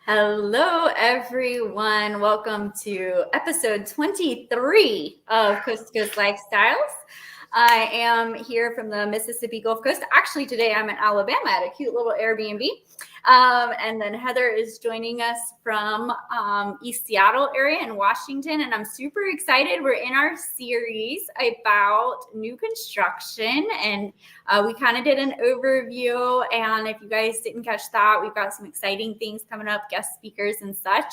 Hello, everyone. Welcome to episode 23 of Coast to Coast Lifestyles. I am here from the Mississippi Gulf Coast. Actually, today I'm in Alabama at a cute little Airbnb. And then Heather is joining us from East Seattle area in Washington. And I'm super excited. We're in our series about new construction. And we kind of did an overview. And if you guys didn't catch that, we've got some exciting things coming up, guest speakers and such.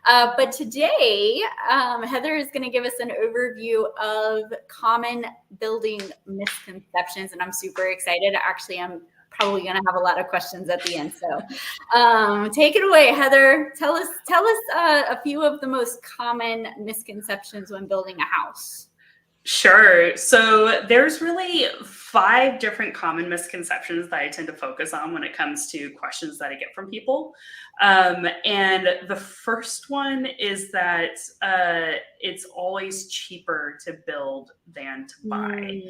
But today, Heather is going to give us an overview of common building misconceptions. And I'm super excited. Actually, I'm probably going to have a lot of questions at the end. So take it away, Heather. Tell us a few of the most common misconceptions when building a house. Sure. So there's really 5 different common misconceptions that I tend to focus on when it comes to questions that I get from people. And the first one is that it's always cheaper to build than to buy.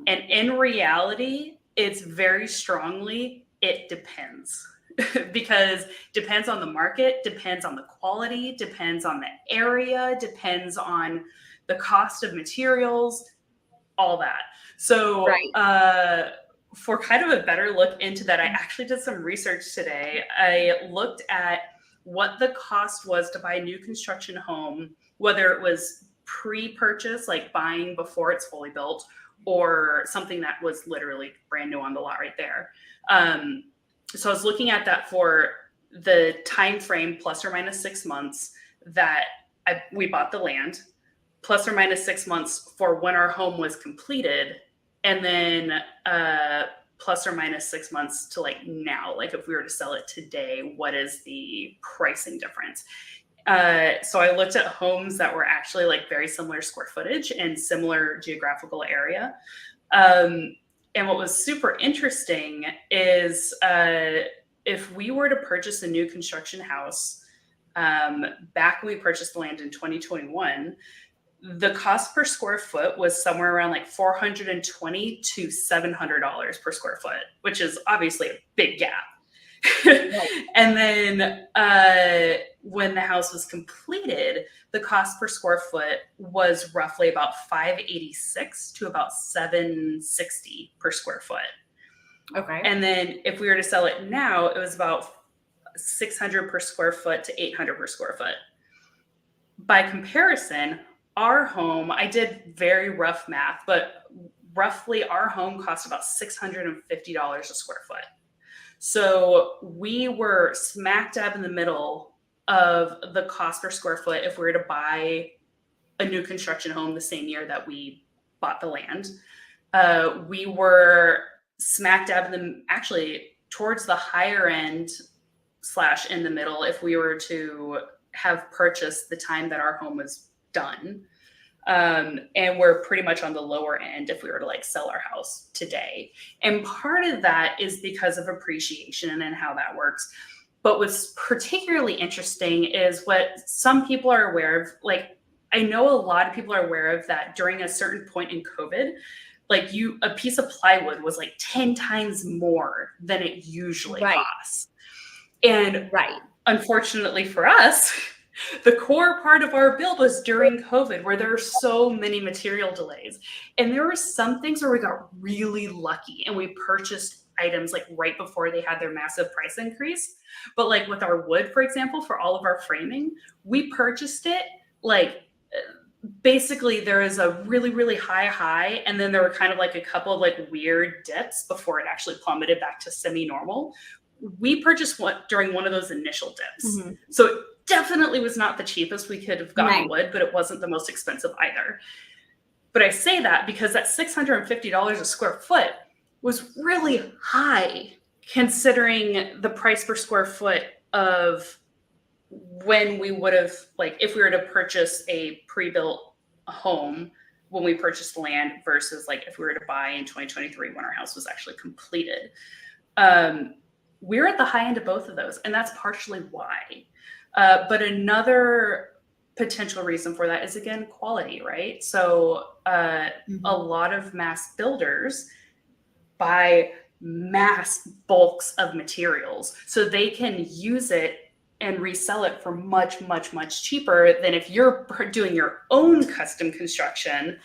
And in reality, it's very strongly, it depends. Because depends on the market, depends on the quality, depends on the area, depends on the cost of materials, all that. So for kind of a better look into that, I actually did some research today. I looked at what the cost was to buy a new construction home, whether it was pre-purchase, like buying before it's fully built, or something that was literally brand new on the lot right there. So I was looking at that for the time frame, plus or minus 6 months that we bought the land, plus or minus 6 months for when our home was completed, and then plus or minus 6 months to like now. Like if we were to sell it today, what is the pricing difference? So I looked at homes that were actually like very similar square footage and similar geographical area. And what was super interesting is if we were to purchase a new construction house, back when we purchased the land in 2021, the cost per square foot was somewhere around like $420 to $700 per square foot, which is obviously a big gap. And then when the house was completed, the cost per square foot was roughly about $586 to about $760 per square foot. Okay. And then if we were to sell it now, it was about $600 per square foot to $800 per square foot. By comparison, our home, I did very rough math, but roughly our home cost about $650 a square foot. So we were smack dab in the middle of the cost per square foot if we were to buy a new construction home the same year that we bought the land. We were smack dab actually towards the higher end / in the middle if we were to have purchased the time that our home was done. And we're pretty much on the lower end if we were to like sell our house today. And part of that is because of appreciation and how that works. But what's particularly interesting is what some people are aware of. Like, I know a lot of people are aware of that during a certain point in COVID, like a piece of plywood was like 10 times more than it usually costs. And unfortunately for us, the core part of our build was during COVID, where there are so many material delays. And there were some things where we got really lucky and we purchased items like right before they had their massive price increase. But like with our wood, for example, for all of our framing, we purchased it like basically there is a really, really high, and then there were kind of like a couple of like weird dips before it actually plummeted back to semi-normal. We purchased during one of those initial dips. Mm-hmm. So it definitely was not the cheapest we could have gotten wood, but it wasn't the most expensive either. But I say that because that $650 a square foot was really high considering the price per square foot of when we would have, like if we were to purchase a pre-built home when we purchased land versus like if we were to buy in 2023 when our house was actually completed. We're at the high end of both of those, and that's partially why. But another potential reason for that is, again, quality, right? So a lot of mass builders buy mass bulks of materials so they can use it and resell it for much, much, much cheaper than if you're doing your own custom construction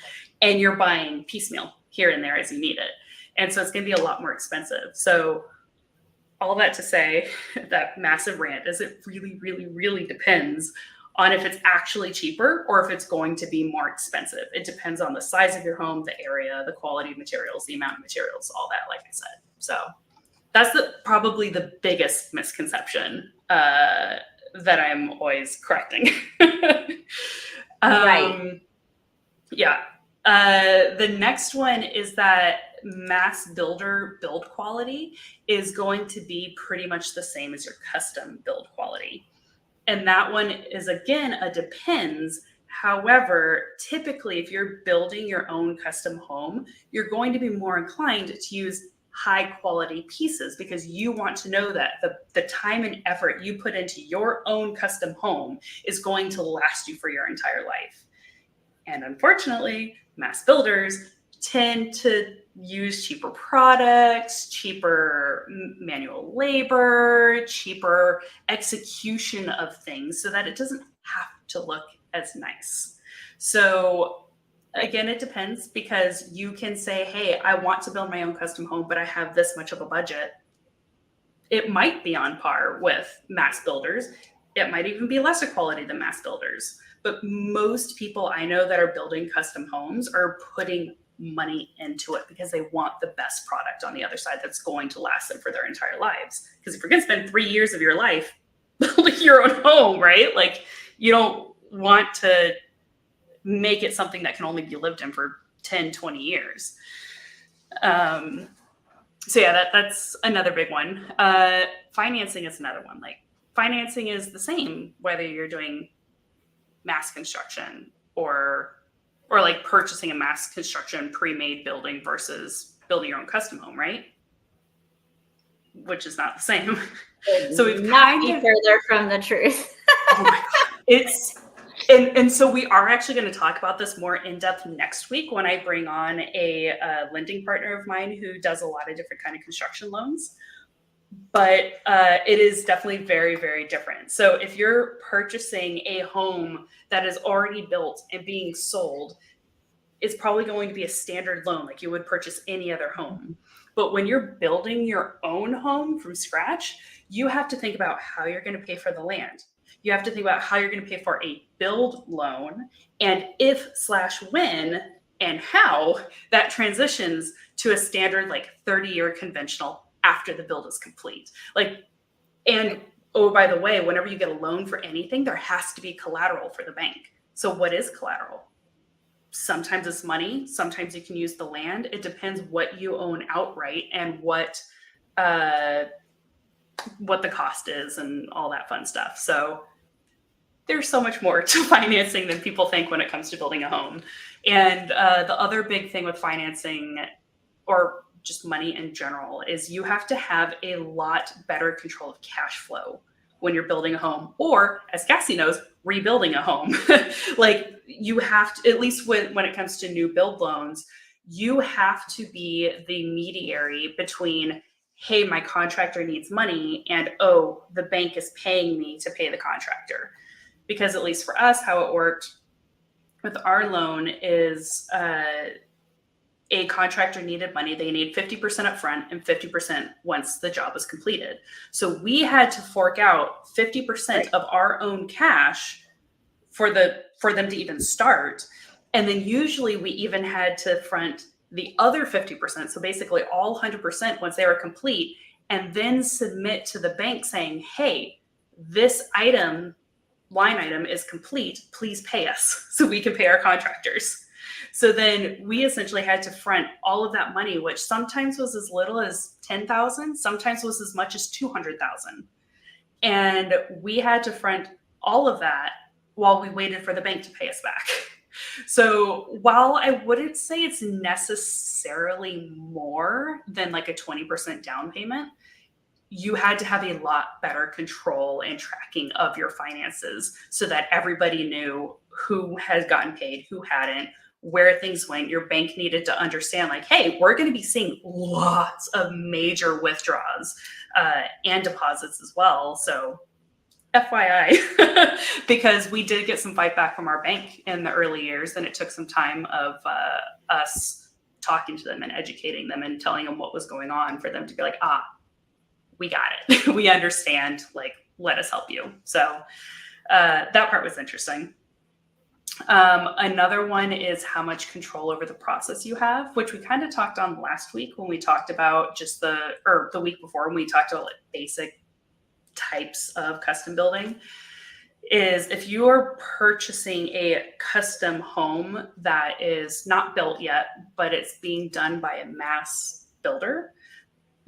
and you're buying piecemeal here and there as you need it. And so it's going to be a lot more expensive. So all that to say, that massive rant is it really, really, really depends on if it's actually cheaper or if it's going to be more expensive. It depends on the size of your home, the area, the quality of materials, the amount of materials, all that, like I said. So that's probably the biggest misconception that I'm always correcting. Right. Yeah. The next one is that mass builder build quality is going to be pretty much the same as your custom build quality. And that one is, again, a depends. However, typically, if you're building your own custom home, you're going to be more inclined to use high quality pieces because you want to know that the time and effort you put into your own custom home is going to last you for your entire life. And unfortunately, mass builders tend to use cheaper products, cheaper manual labor, cheaper execution of things so that it doesn't have to look as nice. So again, it depends because you can say, hey, I want to build my own custom home, but I have this much of a budget. It might be on par with mass builders. It might even be lesser quality than mass builders. But most people I know that are building custom homes are putting money into it because they want the best product on the other side that's going to last them for their entire lives. Because if you're going to spend 3 years of your life building your own home, right? Like you don't want to make it something that can only be lived in for 10, 20 years. So yeah, that's another big one. Financing is another one. Like financing is the same whether you're doing mass construction or like purchasing a mass construction pre-made building versus building your own custom home, right? Which is not the same. So we've not be further from the truth. Oh my God. It's and so we are actually going to talk about this more in depth next week when I bring on a lending partner of mine who does a lot of different kind of construction loans. But it is definitely very, very different. So if you're purchasing a home that is already built and being sold, it's probably going to be a standard loan like you would purchase any other home. But when you're building your own home from scratch, you have to think about how you're going to pay for the land. You have to think about how you're going to pay for a build loan and if/when and how that transitions to a standard like 30-year conventional after the build is complete. Like, and oh, by the way, whenever you get a loan for anything, there has to be collateral for the bank. So what is collateral? Sometimes it's money. Sometimes you can use the land. It depends what you own outright and what the cost is and all that fun stuff. So there's so much more to financing than people think when it comes to building a home. And the other big thing with financing or just money in general is you have to have a lot better control of cash flow when you're building a home, or as Cassie knows, rebuilding a home. Like you have to, at least when it comes to new build loans, you have to be the mediary between, hey, my contractor needs money, and oh, the bank is paying me to pay the contractor. Because at least for us, how it worked with our loan is a contractor needed money. They need 50% up front and 50% once the job was completed. So we had to fork out 50% of our own cash for them to even start. And then usually we even had to front the other 50%. So basically all 100% once they were complete, and then submit to the bank saying, hey, this line item is complete, please pay us so we can pay our contractors. So then we essentially had to front all of that money, which sometimes was as little as $10,000, sometimes was as much as $200,000. And we had to front all of that while we waited for the bank to pay us back. So while I wouldn't say it's necessarily more than like a 20% down payment, you had to have a lot better control and tracking of your finances so that everybody knew who had gotten paid, who hadn't, where things went. Your bank needed to understand like, hey, we're going to be seeing lots of major withdrawals and deposits as well. So FYI, because we did get some fight back from our bank in the early years, and it took some time of us talking to them and educating them and telling them what was going on for them to be like, we got it. We understand, like, let us help you. So that part was interesting. Another one is how much control over the process you have, which we kind of talked on last week when we talked about the week before when we talked about like basic types of custom building. Is if you are purchasing a custom home that is not built yet, but it's being done by a mass builder,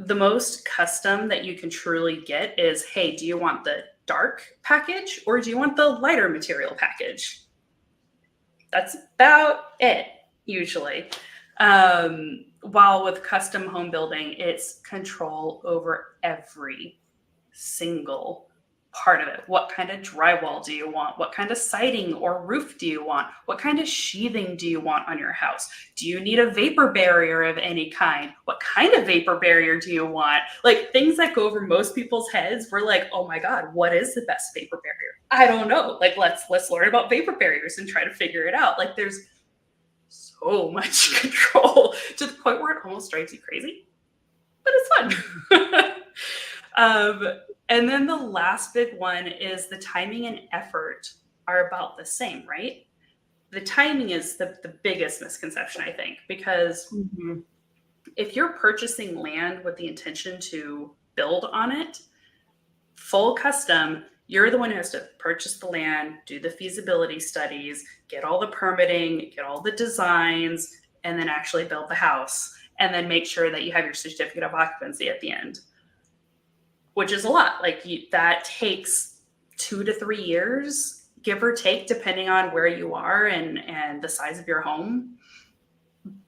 the most custom that you can truly get is, hey, do you want the dark package or do you want the lighter material package? That's about it, usually. While with custom home building, it's control over every single part of it. What kind of drywall do you want? What kind of siding or roof do you want? What kind of sheathing do you want on your house? Do you need a vapor barrier of any kind? What kind of vapor barrier do you want? Like things that go over most people's heads. We're like, oh my God, what is the best vapor barrier? I don't know. Like let's learn about vapor barriers and try to figure it out. Like there's so much control to the point where it almost drives you crazy, but it's fun. And then the last big one is the timing and effort are about the same, right? The timing is the biggest misconception, I think, because if you're purchasing land with the intention to build on it, full custom, you're the one who has to purchase the land, do the feasibility studies, get all the permitting, get all the designs, and then actually build the house, and then make sure that you have your certificate of occupancy at the end. Which is a lot. Like that takes 2 to 3 years, give or take, depending on where you are and the size of your home.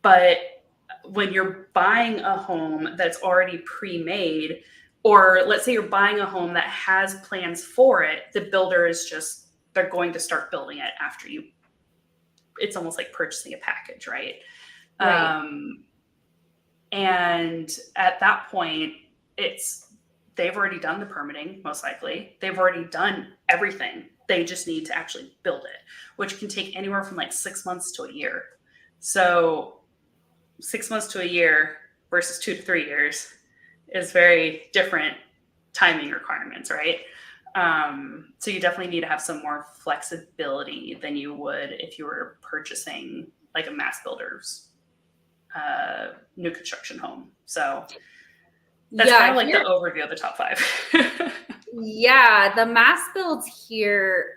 But when you're buying a home that's already pre-made, or let's say you're buying a home that has plans for it, the builder is they're going to start building it after you. It's almost like purchasing a package, right? And at that point, they've already done the permitting, most likely. They've already done everything. They just need to actually build it, which can take anywhere from like 6 months to a year. So 6 months to a year versus 2 to 3 years is very different timing requirements, right? So you definitely need to have some more flexibility than you would if you were purchasing like a mass builder's new construction home. So that's kind of like the overview of the top 5. Yeah, the mass builds here.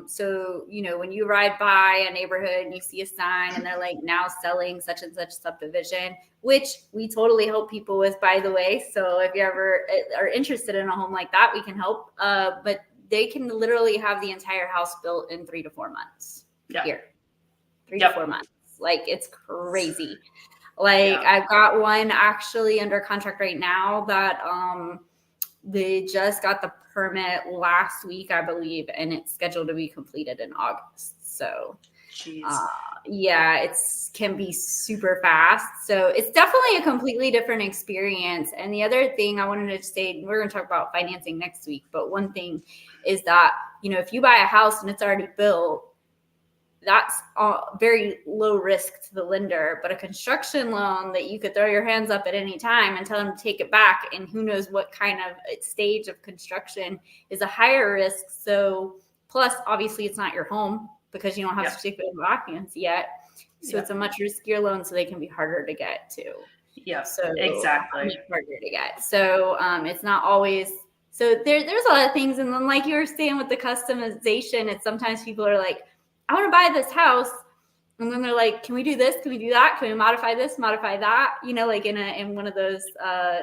So, when you ride by a neighborhood and you see a sign and they're like now selling such and such subdivision, which we totally help people with, by the way. So if you ever are interested in a home like that, we can help. But they can literally have the entire house built in 3 to 4 months here. 3 to 4 months. Like it's crazy. I've got one actually under contract right now that they just got the permit last week, I believe, and it's scheduled to be completed in August. So it can be super fast. So it's definitely a completely different experience. And the other thing I wanted to say, we're going to talk about financing next week, but one thing is that, if you buy a house and it's already built, that's very low risk to the lender. But a construction loan that you could throw your hands up at any time and tell them to take it back, and who knows what kind of stage of construction, is a higher risk. So plus, obviously, it's not your home because you don't have certificate of occupancy yet. So it's a much riskier loan, so they can be harder to get to. Yeah, so exactly. Harder to get. So it's not always. So there's a lot of things. And then like you were saying with the customization, it's sometimes people are like, I want to buy this house. And then they're like, can we do this? Can we do that? Can we modify this, modify that? Like in one of those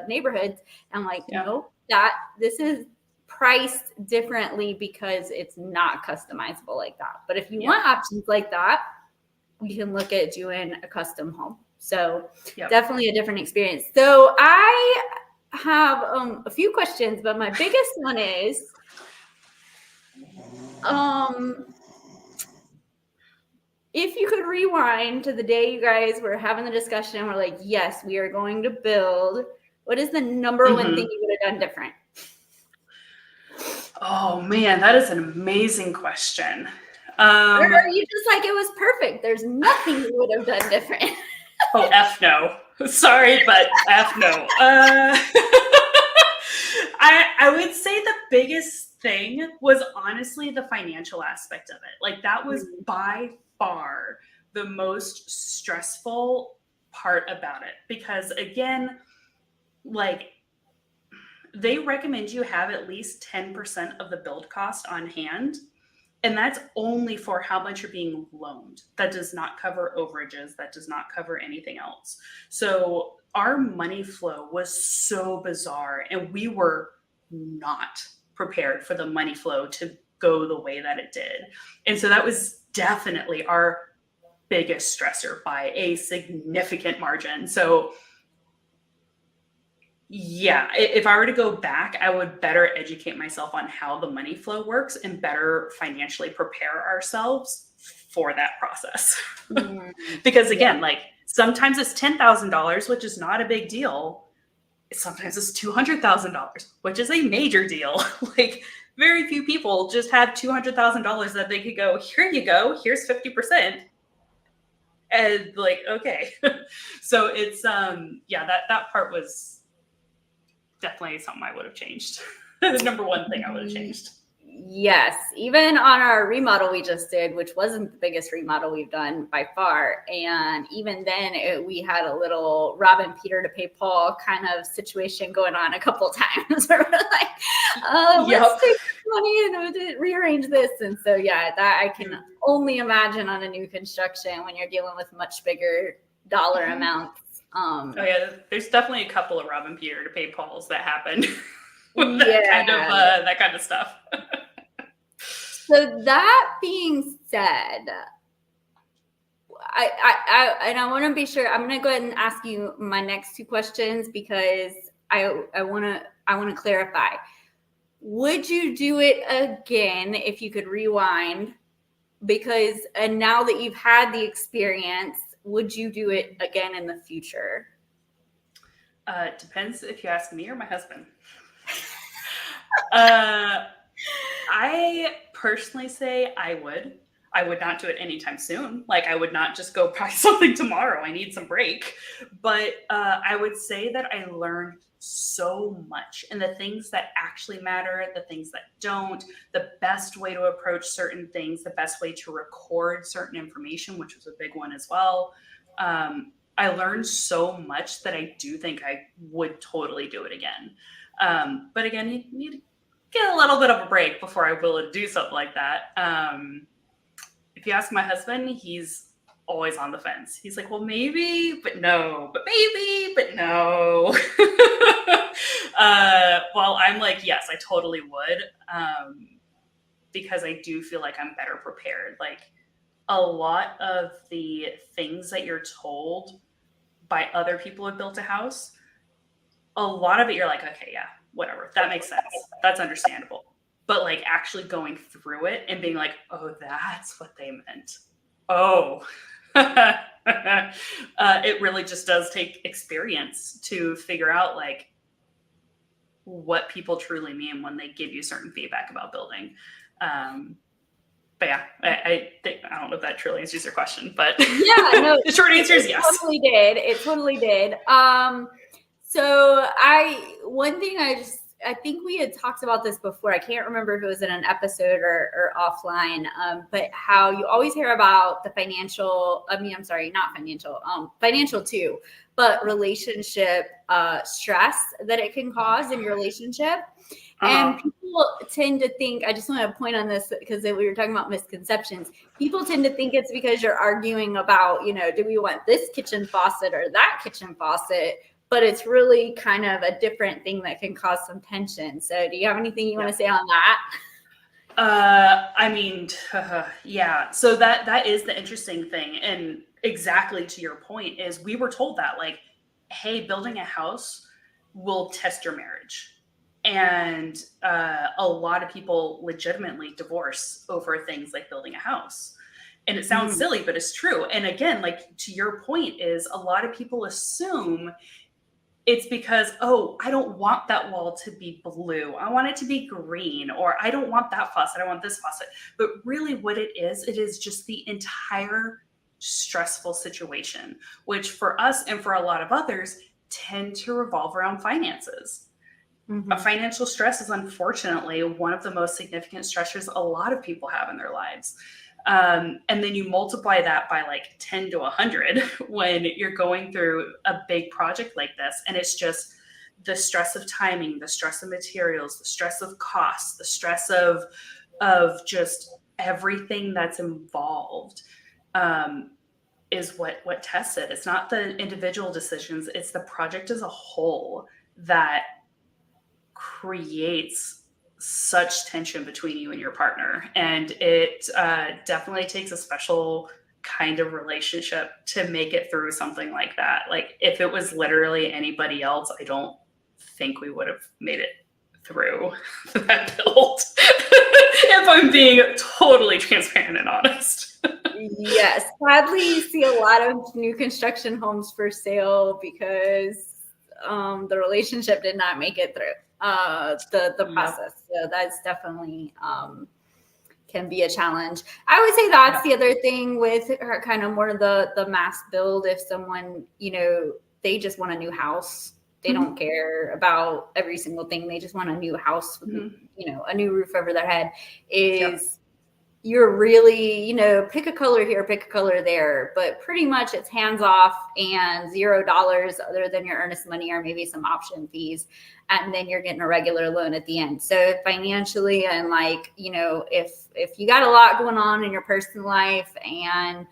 neighborhoods. I'm like, no, this is priced differently because it's not customizable like that. But if you want options like that, we can look at doing a custom home. So definitely a different experience. So I have a few questions, but my biggest one is, if you could rewind to the day you guys were having the discussion, we're like, yes, we are going to build, what is the number one thing you would have done different? Oh man, that is an amazing question. Or are you just like, it was perfect, there's nothing you would have done different? Oh, F no. Sorry, but F no. I would say the biggest thing was honestly the financial aspect of it. Like that was by far the most stressful part about it. Because again, like they recommend you have at least 10% of the build cost on hand. And that's only for how much you're being loaned. That does not cover overages. That does not cover anything else. So our money flow was so bizarre, and we were not prepared for the money flow to go the way that it did. And so that was definitely our biggest stressor by a significant margin. So yeah, if I were to go back, I would better educate myself on how the money flow works and better financially prepare ourselves for that process. Because again, like sometimes it's $10,000, which is not a big deal. Sometimes it's $200,000, which is a major deal. Like very few people just have $200,000 that they could go, here you go, here's 50%. And like, okay. So it's yeah, that part was definitely something I would have changed. The number one thing I would have changed. Yes, even on our remodel we just did, which wasn't the biggest remodel we've done by far, and even then we had a little robbing Peter to pay Paul kind of situation going on a couple times where we're like, let's take money and rearrange this. And so yeah, that I can only imagine on a new construction when you're dealing with much bigger dollar amounts. Oh yeah, there's definitely a couple of Robin Peter to pay Pauls that happened with that kind of stuff. So that being said, I want to be sure. I'm going to go ahead and ask you my next two questions because I want to clarify. Would you do it again if you could rewind? Because and now that you've had the experience, would you do it again in the future? It depends if you ask me or my husband. I personally say I would. I would not do it anytime soon. Like I would not just go buy something tomorrow. I need some break. But I would say that I learned so much, and the things that actually matter, the things that don't, the best way to approach certain things, the best way to record certain information, which was a big one as well. I learned so much that I do think I would totally do it again. But again, you need to get a little bit of a break before I will do something like that. If you ask my husband, he's always on the fence. He's like, well, maybe, but no, but maybe, but no. Well, I'm like, yes, I totally would. Because I do feel like I'm better prepared. Like a lot of the things that you're told by other people who have built a house, a lot of it, you're like, okay, yeah, whatever. That makes sense. That's understandable. But like actually going through it and being like, oh, that's what they meant. Oh, it really just does take experience to figure out like what people truly mean when they give you certain feedback about building. But yeah, I don't know if that truly answers your question, but yeah, no, the short answer is yes. It totally did. So one thing I think we had talked about this before. I can't remember if it was in an episode or offline, but how you always hear about the financial, not financial, financial too, but relationship stress that it can cause in your relationship. And people tend to think, I just want to point on this because we were talking about misconceptions. People tend to think it's because you're arguing about, do we want this kitchen faucet or that kitchen faucet? But it's really kind of a different thing that can cause some tension. So do you have anything you want to say on that? I mean, yeah. So that is the interesting thing. And exactly to your point is we were told that like, hey, building a house will test your marriage. And a lot of people legitimately divorce over things like building a house. And it sounds silly, but it's true. And again, like to your point is a lot of people assume it's because, oh, I don't want that wall to be blue. I want it to be green, or I don't want that faucet. I want this faucet. But really what it is just the entire stressful situation, which for us and for a lot of others tend to revolve around finances. Mm-hmm. Financial stress is unfortunately one of the most significant stressors a lot of people have in their lives. And then you multiply that by like 10 to 100 when you're going through a big project like this. And it's just the stress of timing, the stress of materials, the stress of costs, the stress of just everything that's involved, is what tests it. It's not the individual decisions, it's the project as a whole that creates such tension between you and your partner. And it definitely takes a special kind of relationship to make it through something like that. Like if it was literally anybody else, I don't think we would have made it through that build. If I'm being totally transparent and honest. Yes, sadly, you see a lot of new construction homes for sale because the relationship did not make it through the process. So that's definitely can be a challenge. I would say that's the other thing with kind of more the mass build. If someone, they just want a new house. They don't care about every single thing. They just want a new house with, a new roof over their head. You're really, pick a color here, pick a color there, but pretty much it's hands off and $0 other than your earnest money or maybe some option fees. And then you're getting a regular loan at the end. So financially, and like, if you got a lot going on in your personal life and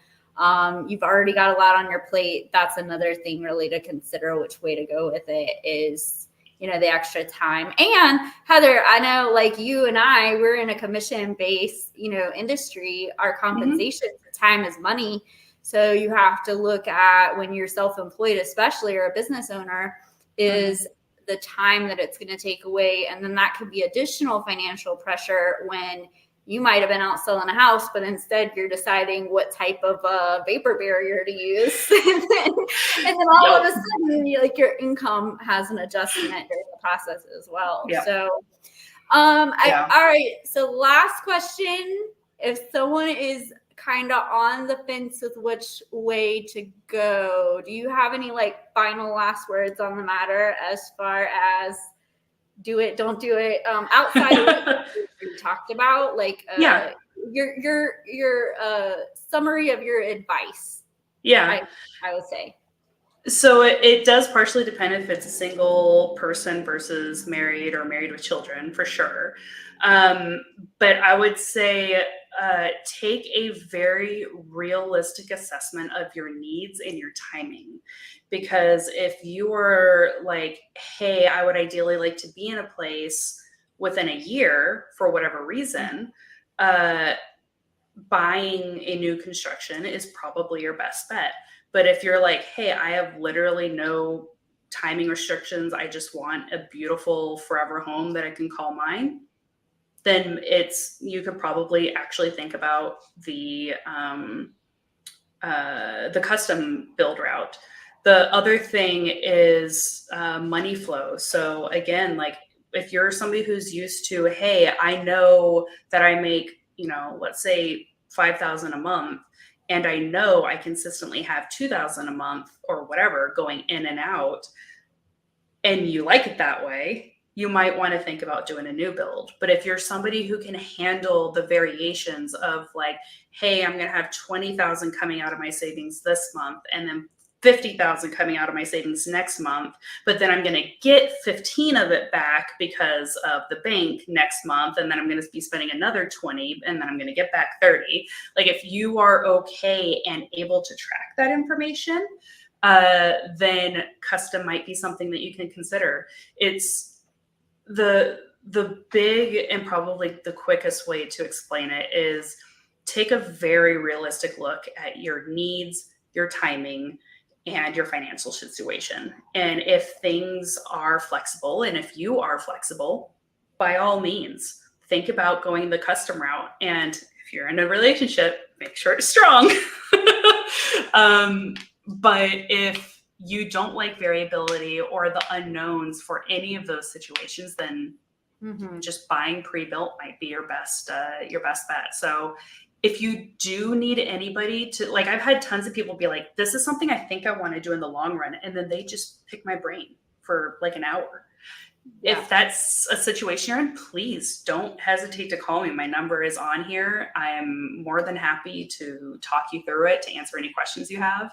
you've already got a lot on your plate, that's another thing really to consider which way to go with it is, the extra time. And Heather, I know like you and I, we're in a commission-based, industry. Our compensation for time is money. So you have to look at when you're self-employed, especially, or a business owner, is the time that it's going to take away. And then that could be additional financial pressure when you might have been out selling a house, but instead you're deciding what type of vapor barrier to use. and then all of a sudden, your income has an adjustment during the process as well. Yep. So, all right. So last question, if someone is kind of on the fence with which way to go, do you have any final last words on the matter as far as do it, don't do it, outside of what we talked about, your summary of your advice? I would say. So it does partially depend if it's a single person versus married or married with children, for sure. But I would say take a very realistic assessment of your needs and your timing. Because if you are like, hey, I would ideally like to be in a place within a year for whatever reason, buying a new construction is probably your best bet. But if you're like, hey, I have literally no timing restrictions, I just want a beautiful forever home that I can call mine, then you could probably actually think about the custom build route. The other thing is money flow. So again, like if you're somebody who's used to, hey, I know that I make, let's say $5,000 a month, and I know I consistently have $2,000 a month or whatever going in and out, and you like it that way, you might want to think about doing a new build. But if you're somebody who can handle the variations of like, hey, I'm going to have 20,000 coming out of my savings this month, and then 50,000 coming out of my savings next month, but then I'm going to get 15 of it back because of the bank next month, and then I'm going to be spending another 20, and then I'm going to get back 30. Like if you are okay and able to track that information, then custom might be something that you can consider. It's the big and probably the quickest way to explain it is take a very realistic look at your needs, your timing, and your financial situation. And if things are flexible, and if you are flexible, by all means, think about going the custom route. And if you're in a relationship, make sure it's strong. But if you don't like variability or the unknowns for any of those situations, then just buying pre-built might be your best bet. So if you do need anybody to, like, I've had tons of people be like, this is something I think I want to do in the long run, and then they just pick my brain for like an hour. Yeah. If that's a situation you're in, please don't hesitate to call me. My number is on here. I am more than happy to talk you through it, to answer any questions you have.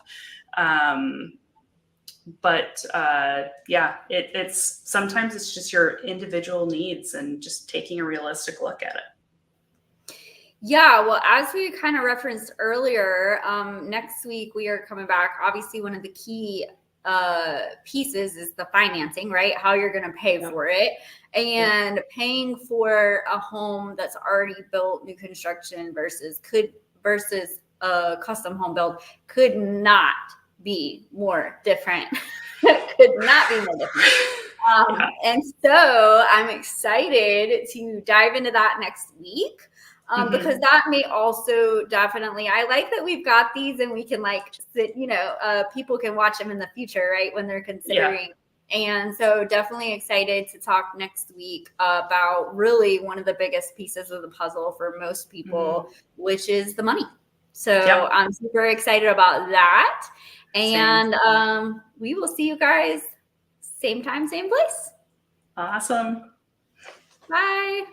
It's sometimes it's just your individual needs and just taking a realistic look at it. Yeah, well, as we kind of referenced earlier, next week we are coming back. Obviously, one of the key pieces is the financing, right? How you're going to pay for it, and paying for a home that's already built, new construction versus a custom home build could not be more different. Could not be more different. And so I'm excited to dive into that next week. Because that may also definitely, I like that we've got these and we can like sit, people can watch them in the future, right? When they're considering. Yeah. And so definitely excited to talk next week about really one of the biggest pieces of the puzzle for most people, which is the money. So I'm super excited about that. And we will see you guys same time, same place. Awesome. Bye.